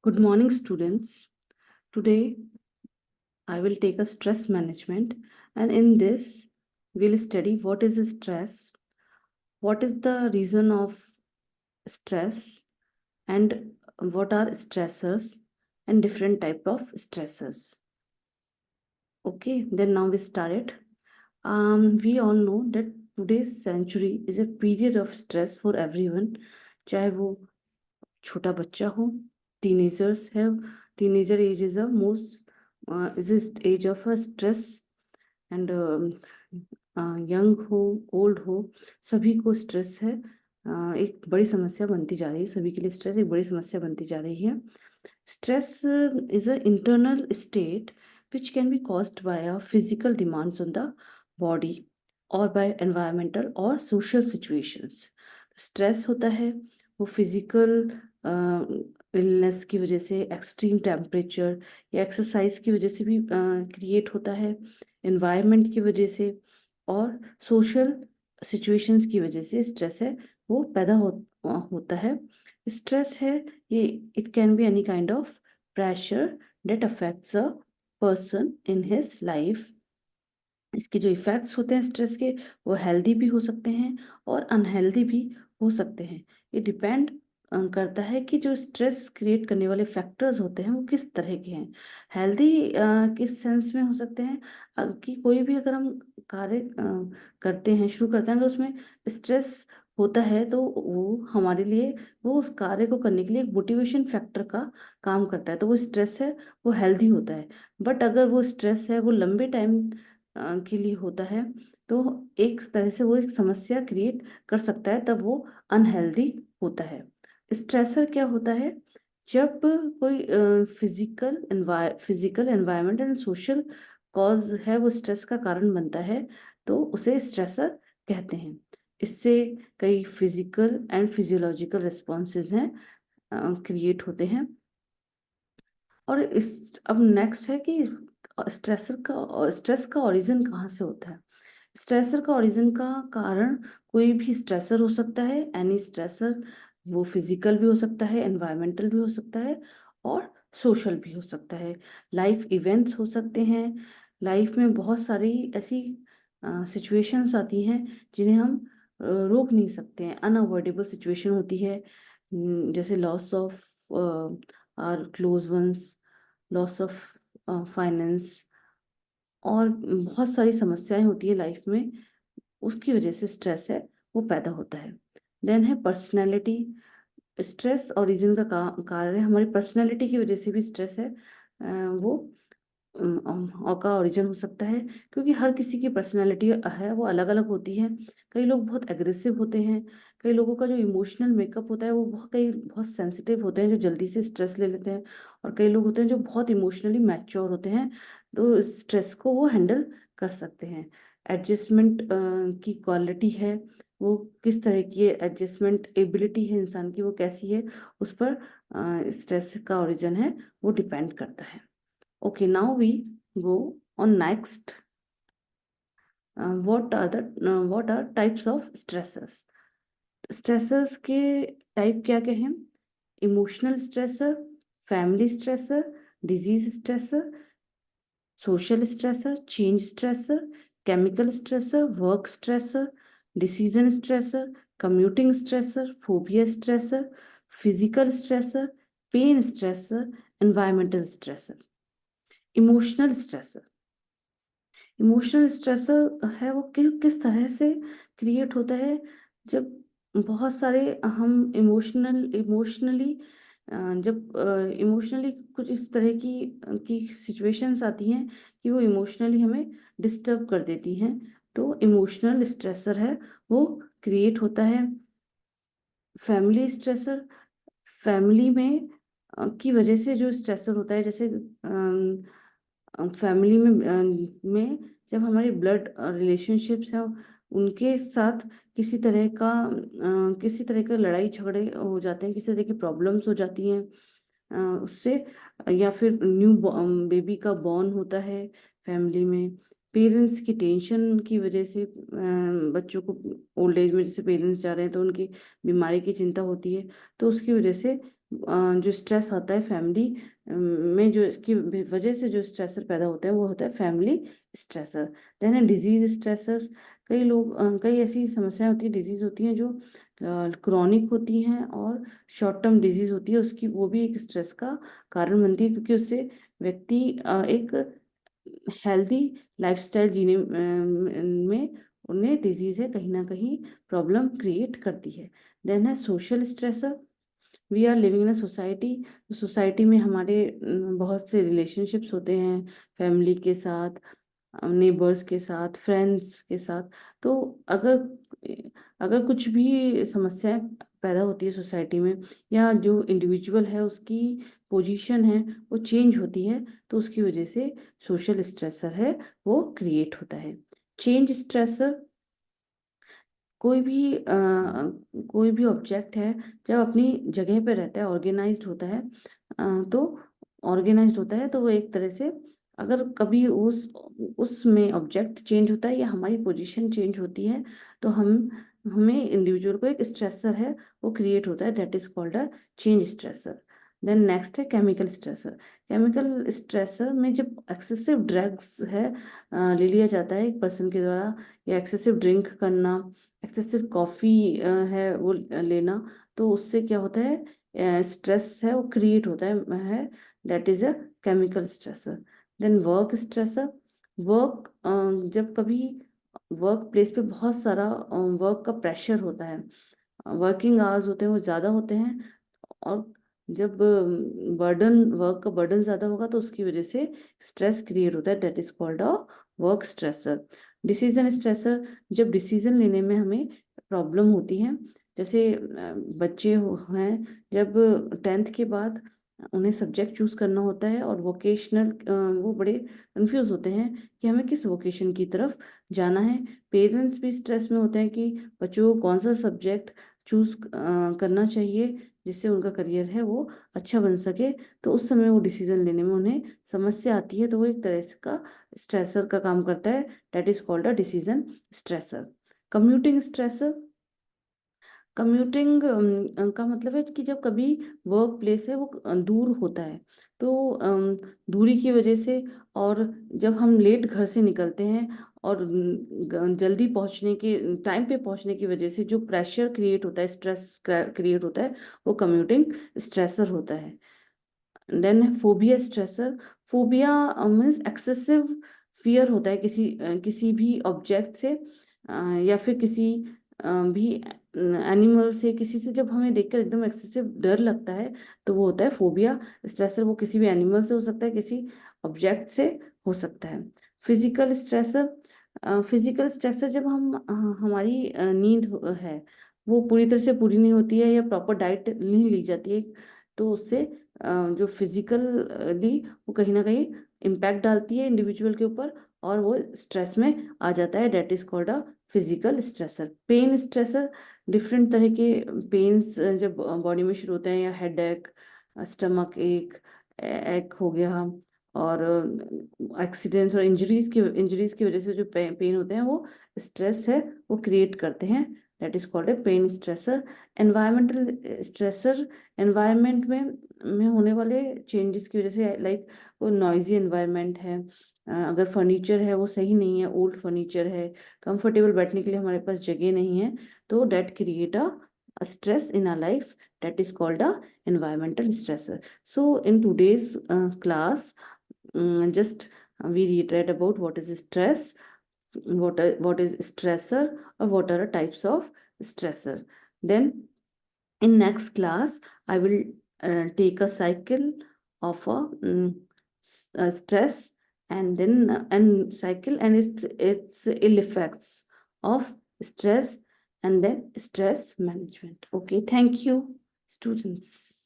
Good morning, students. Today, I will take a stress management, and in this, we'll study what is stress, what is the reason of stress, and what are stressors and different type of stressors. Okay, then now we start it. We all know that today's century is a period of stress for everyone, चाहे वो छोटा बच्चा हो, teenagers have teenager age is a most is this age of a stress and young हो old हो सभी को stress है एक बड़ी समस्या बनती जा रही है सभी के लिए स्ट्रेस एक बड़ी समस्या बनती जा रही है stress is an internal state which can be caused by a physical demands on the body or by environmental or social situations stress होता है वो फिजिकल इलनेस की वजह से एक्सट्रीम टेम्परेचर या एक्सरसाइज की वजह से भी क्रिएट होता है एनवायरनमेंट की वजह से और सोशल सिचुएशंस की वजह से स्ट्रेस है वो पैदा होता है स्ट्रेस है ये it can be any kind of pressure that affects a person in his life इसके जो इफ़ेक्ट्स होते हैं स्ट्रेस के वो हेल्दी भी हो सकते हैं और अनहेल्दी भी हो सकते हैं ये डिपेंड करता है कि जो स्ट्रेस क्रिएट करने वाले फैक्टर्स होते हैं वो किस तरह के हैं हेल्दी किस सेंस में हो सकते हैं कि कोई भी अगर हम कार्य करते हैं शुरू करते हैं अगर उसमें स्ट्रेस होता है तो वो हमारे लिए वो उस कार्य को करने के लिए एक मोटिवेशन फैक्टर का काम करता है तो वो स्ट्रेस है वो हेल्दी होता है बट अगर वो स्ट्रेस है वो लंबे टाइम के लिए होता है तो एक तरह से वो एक समस्या क्रिएट कर सकता है तब वो अनहेल्दी होता है स्ट्रेसर क्या होता है जब कोई physical environment and social cause है वो स्ट्रेस का कारण बनता है तो उसे स्ट्रेसर कहते हैं इससे कई फिजिकल एंड फिजियोलॉजिकल रिस्पॉन्सेज हैं क्रिएट होते हैं और इस अब नेक्स्ट है कि स्ट्रेस का ओरिजिन कहाँ से होता है स्ट्रेसर का ओरिजिन का कारण कोई भी स्ट्रेसर हो सकता है एनी स्ट्रेसर वो फिजिकल भी हो सकता है एनवायरमेंटल भी हो सकता है और सोशल भी हो सकता है लाइफ इवेंट्स हो सकते हैं लाइफ में बहुत सारी ऐसी सिचुएशंस आती हैं जिन्हें हम रोक नहीं सकते हैं अनअवॉइडेबल सिचुएशन होती है जैसे loss of our close ones loss of finance और बहुत सारी समस्याएं होती है लाइफ में उसकी वजह से स्ट्रेस है वो पैदा होता है देन है पर्सनैलिटी स्ट्रेस ओरिजिन का कारण है हमारी पर्सनैलिटी की वजह से भी स्ट्रेस है वो और का ओरिजिन हो सकता है क्योंकि हर किसी की पर्सनैलिटी है वो अलग अलग होती है कई लोग बहुत एग्रेसिव होते हैं कई लोगों का जो इमोशनल मेकअप होता है वो बहुत सेंसिटिव होते हैं जो जल्दी से स्ट्रेस ले लेते हैं और कई लोग होते हैं जो बहुत इमोशनली मैच्योर होते हैं तो स्ट्रेस को वो हैंडल कर सकते हैं एडजस्टमेंट की क्वालिटी है वो किस तरह की एडजस्टमेंट एबिलिटी है इंसान की वो कैसी है उस पर स्ट्रेस का ओरिजिन है वो डिपेंड करता है Okay, now we go on next. What are types of stressors? Stressors के टाइप क्या क्या हैं? Emotional stressor, family stressor, disease stressor, social stressor, change stressor, chemical stressor, work stressor, decision stressor, commuting stressor, phobia stressor, physical stressor, pain stressor, environmental stressor emotional stressor emotional stressor है वो किस तरह से create होता है जब बहुत सारे हम इमोशनली जब इमोशनली कुछ इस तरह की सिचुएशंस आती हैं कि वो इमोशनली हमें डिस्टर्ब कर देती हैं तो इमोशनल स्ट्रेसर है वो क्रिएट होता है फैमिली स्ट्रेसर फैमिली में की वजह से जो स्ट्रेसर होता है जैसे फैमिली में जब हमारी ब्लड रिलेशनशिप्स हैं उनके साथ किसी तरह का लड़ाई झगड़े हो जाते हैं किसी तरह की प्रॉब्लम्स हो जाती हैं उससे या फिर न्यू बेबी का बॉर्न होता है फैमिली में पेरेंट्स की टेंशन की वजह से बच्चों को ओल्ड एज में जैसे पेरेंट्स जा रहे हैं तो उनकी बीमारी की चिंता होती है तो उसकी वजह से जो स्ट्रेस आता है फैमिली में, जो इसकी वजह से जो स्ट्रेसर पैदा होता है वो होता है फैमिली स्ट्रेसर। देन है डिजीज स्ट्रेसर्स। कई लोग कई ऐसी समस्याएं होती है, डिजीज होती हैं जो क्रॉनिक होती हैं और शॉर्ट टर्म डिजीज होती है, उसकी वो भी एक स्ट्रेस का कारण बनती है, क्योंकि उससे व्यक्ति एक हेल्दी लाइफस्टाइल जीने में उन्हें डिजीज है कहीं ना कहीं प्रॉब्लम क्रिएट करती है। देन है social stressor. We are living in a society. Society में हमारे बहुत से रिलेशनशिप्स होते हैं, फैमिली के साथ, नेबर्स के साथ, फ्रेंड्स के साथ। तो अगर अगर कुछ भी समस्याएं पैदा होती है सोसाइटी में, या जो इंडिविजुअल है उसकी पोजीशन है वो चेंज होती है, तो उसकी वजह से सोशल स्ट्रेसर है वो क्रिएट होता है। चेंज स्ट्रेसर, कोई भी ऑब्जेक्ट है जब अपनी जगह पे रहता है, ऑर्गेनाइज्ड होता है, तो वो एक तरह से, अगर कभी उसमें ऑब्जेक्ट चेंज होता है या हमारी पोजीशन चेंज होती है, तो हमें इंडिविजुअल को एक स्ट्रेसर है वो क्रिएट होता है, that is called a change stressor. Then next है केमिकल स्ट्रेसर। केमिकल स्ट्रेसर में जब एक्सेसिव ड्रग्स है ले लिया जाता है एक पर्सन के द्वारा, या एक्सेसिव ड्रिंक करना, एक्सेसिव कॉफ़ी है वो लेना, तो उससे क्या होता है, स्ट्रेस है वो क्रिएट होता है, that is a chemical stressor. Then work stressor. Work, जब कभी वर्क प्लेस पे बहुत सारा वर्क का प्रेशर होता है, वर्किंग आवर्स होते हैं वो ज़्यादा होते हैं, और जब वर्क का बर्डन ज़्यादा होगा तो उसकी वजह से स्ट्रेस क्रिएट होता है, that is called a work stressor. Decision stressor, जब डिसीजन लेने में हमें प्रॉब्लम होती है, जैसे बच्चे हैं, जब 10th के बाद उन्हें सब्जेक्ट चूज करना होता है और वोकेशनल, वो बड़े कंफ्यूज होते हैं कि हमें किस वोकेशन की तरफ जाना है। पेरेंट्स भी स्ट्रेस में होते हैं कि बच्चों को कौन सा सब्जेक्ट चूज करना चाहिए जिससे उनका करियर है वो अच्छा बन सके। तो उस समय वो डिसीजन लेने में उन्हें समस्या आती है, तो वो एक तरह से का स्ट्रेसर का काम करता है, that is called a decision stressor. Commuting stressor. Commuting का मतलब है कि जब कभी वर्क प्लेस है वो दूर होता है, तो दूरी की वजह से, और जब हम लेट घर से निकलते हैं और जल्दी पहुंचने के, टाइम पे पहुंचने की वजह से जो प्रेशर क्रिएट होता है, स्ट्रेस क्रिएट होता है, वो कम्यूटिंग स्ट्रेसर होता है। Then phobia stressor. Phobia means excessive fear होता है किसी भी ऑब्जेक्ट से, या फिर किसी भी एनिमल से, किसी से जब हमें देखकर एकदम एक्सेसिव डर लगता है, तो वो होता है फोबिया स्ट्रेसर। वो किसी भी एनिमल से हो सकता है, किसी ऑब्जेक्ट से हो सकता है। Physical stressor. फिजिकल स्ट्रेसर, जब हमारी नींद है वो पूरी तरह से पूरी नहीं होती है, या प्रॉपर डाइट नहीं ली जाती है, तो उससे जो फिजिकली वो कहीं ना कहीं इम्पैक्ट डालती है इंडिविजुअल के ऊपर, और वो स्ट्रेस में आ जाता है, that is called a physical stressor. Pain stressor. Different तरह के पेन्स जब बॉडी में शुरू होते हैं, या हेड एक, स्टमक एक हो गया, और एक्सीडेंट्स और इंजरीज की वजह से जो पेन होते हैं वो स्ट्रेस है वो क्रिएट करते हैं, that is called a pain stressor. Environmental stressor. Environment में होने वाले चेंजेस की वजह से, लाइक वो नॉइजी एनवायरमेंट है, अगर फर्नीचर है वो सही नहीं है, ओल्ड फर्नीचर है, कंफर्टेबल बैठने के लिए हमारे पास जगह नहीं है, तो that create a stress in our life, that is called a environmental stressor. So in today's class, just we read about what is stress, what is stressor, or what are the types of stressor. Then in next class I will take a cycle of a stress, and then and cycle and its ill effects of stress, and then stress management. Okay, thank you, students.